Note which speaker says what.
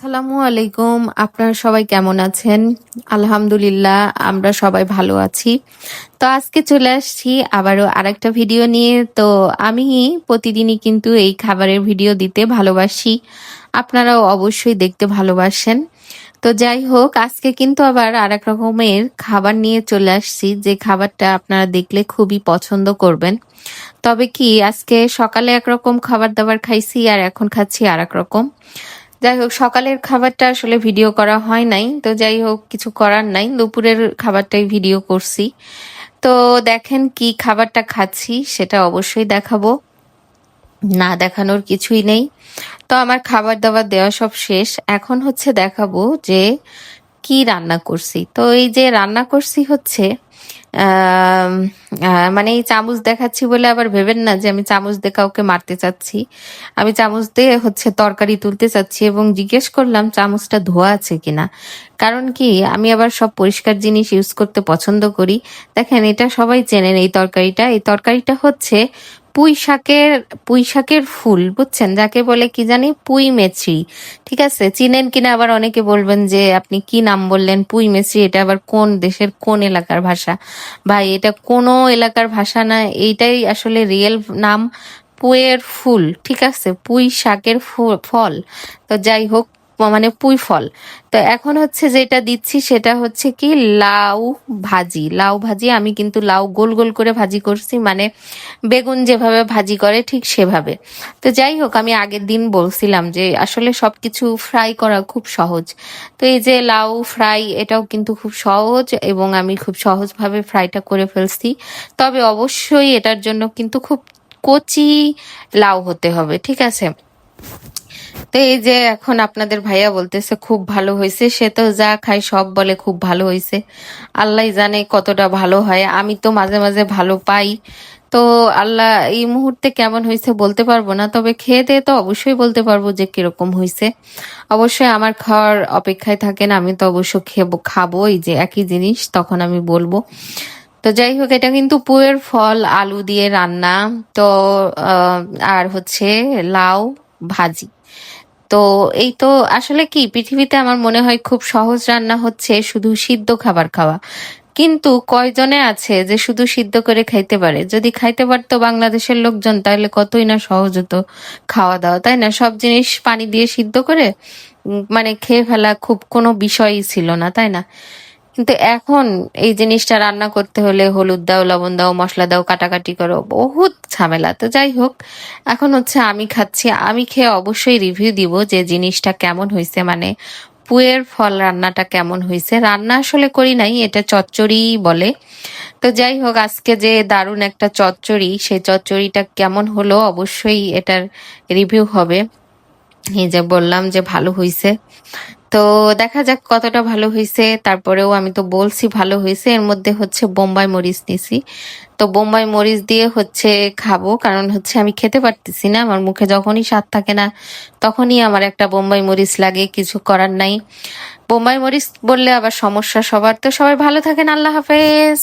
Speaker 1: আসসালামু আলাইকুম। আপনারা সবাই কেমন আছেন? আলহামদুলিল্লাহ আমরা সবাই ভালো আছি। তো আজকে চলে আসছি আবারও আরেকটা ভিডিও নিয়ে। তো আমি প্রতিদিনই কিন্তু এই খাবারের ভিডিও দিতে ভালোবাসি। আপনারাও অবশ্যই দেখতে ভালোবাসেন। তো যাই হোক, আজকে কিন্তু আবার আরেক রকমের খাবার নিয়ে চলে আসছি, যে খাবারটা আপনারা দেখলে খুবই পছন্দ করবেন। তবে কি, আজকে সকালে একরকম খাবার-দাবার খাইছি আর এখন খাচ্ছি আরেক রকম। যাই হোক, সকালের খাবারটা আসলে ভিডিও করা হয় নাই। তো যাই হোক, কিছু করার নাই। দুপুরের খাবারটাই ভিডিও করছি। তো দেখেন কি খাবারটা খাচ্ছি সেটা অবশ্যই দেখাবো। না দেখানোর কিছুই নেই। তো আমার খাবার-দাবার দেওয়া সব শেষ। এখন হচ্ছে দেখাবো যে কি রান্না করছি। তো এই যে রান্না করছি হচ্ছে আম মানে এই চামচ দেখাচ্ছি বলে আবার ভেবেন না যে আমি চামচ দিয়ে কাউকে মারতে চাচ্ছি। আমি চামচ দিয়ে হচ্ছে তরকারি তুলতে চাচ্ছি এবং জিজ্ঞেস করলাম চামচটা ধোয়া আছে কিনা। কারণ কি, আমি আবার সব পরিষ্কার জিনিস ইউজ করতে পছন্দ করি। দেখেন, এটা সবাই চেনেন এই তরকারিটা। এই তরকারিটা হচ্ছে পুঁই শাকের ফুল, বুঝছেন? যাকে বলে কি জানি পুঁই মেথি। ঠিক আছে? চিনেন কিনা আবার অনেকে বলবেন যে আপনি কি নাম বললেন, পুঁই মেথি, এটা আবার কোন দেশের কোন এলাকার ভাষা? ভাই, এটা কোনো এলাকার ভাষা না, এইটাই আসলে রিয়েল নাম। পুঁইয়ের ফুল, ঠিক আছে? পুঁই শাকের ফল। তো যাই হোক, মানে পুঁই ফল। তো এখন হচ্ছে যেটা দিচ্ছি সেটা হচ্ছে কি লাউ ভাজি। লাউ ভাজি, আমি কিন্তু লাউ গোল গোল করে ভাজি করছি, মানে বেগুন যেভাবে ভাজি করে ঠিক সেভাবে। তো যাই হোক, আমি আগের দিন বলছিলাম যে আসলে সবকিছু ফ্রাই করা খুব সহজ। তো এই যে লাউ ফ্রাই, এটাও কিন্তু খুব সহজ এবং আমি খুব সহজভাবে ফ্রাইটা করে ফেলছি। তবে অবশ্যই এটার জন্য কিন্তু খুব কচি লাউ হতে হবে, ঠিক আছে? তো এই যে এখন আপনাদের ভাইয়া বলতেছে খুব ভালো হয়েছে। সে তো যা খায় সব বলে খুব ভালো হয়েছে। আল্লাহ জানে কতটা ভালো হয়। আমি তো মাঝে মাঝে ভালো পাই। তো আল্লাহ, এই মুহূর্তে কেমন হয়েছে বলতে পারবো না, তবে খেয়ে দিয়ে তো অবশ্যই বলতে পারবো যে কিরকম হয়েছে। অবশ্যই আমার খাওয়ার অপেক্ষায় থাকেন, আমি তো অবশ্য খাবো এই যে একই জিনিস, তখন আমি বলবো। তো যাই হোক, এটা কিন্তু পুয়ের ফল আলু দিয়ে রান্না। তো আহ, আর হচ্ছে লাউ ভাজি। তো এই তো আসলে কি, পৃথিবীতে আমার মনে হয় খুব সহজ রান্না হচ্ছে শুধু সিদ্ধ খাবার খাওয়া। কিন্তু কয়জনে আছে যে শুধু সিদ্ধ করে খাইতে পারে? যদি খাইতে পারতো বাংলাদেশের লোকজন, তাহলে কতই না সহজ হতো খাওয়া দাওয়া, তাই না? সব জিনিস পানি দিয়ে সিদ্ধ করে মানে খেয়ে ফেলা খুব কোনো বিষয়ই ছিল না, তাই না? কিন্তু এখন এই জিনিসটা রান্না করতে হলে হলুদ দাও, লবণ দাও, মশলা দাও, কাটাকাটি করো, বহুত ঝামেলা। তো যাই হোক, এখন হচ্ছে আমি খাচ্ছি। আমি খেয়ে অবশ্যই রিভিউ দিব যে জিনিসটা কেমন হয়েছে, মানে পুয়ের ফল রান্নাটা কেমন হয়েছে। রান্না আসলে করি নাই, এটা চচ্চড়ি বলে। তো যাই হোক, আজকে যে দারুণ একটা চচ্চড়ি, সেই চচ্চড়িটা কেমন হলো অবশ্যই এটার রিভিউ হবে। এই যে বললাম যে ভালো হইছে। তো দেখা যাক কতটা ভালো হয়েছে। তারপরেও আমি তো বলছি ভালো হয়েছে। এর মধ্যে হচ্ছে বোম্বাই মরিচ নিছি। তো বোম্বাই মরিচ দিয়ে হচ্ছে খাবো, কারণ হচ্ছে আমি খেতে পারতেছি না। আমার মুখে যখনই স্বাদ থাকে না, তখনই আমার একটা বোম্বাই মরিচ লাগে, কিছু করার নাই। বোম্বাই মরিচ বললে আবার সমস্যা সবার। তো সবাই ভালো থাকেন, আল্লাহ হাফেজ।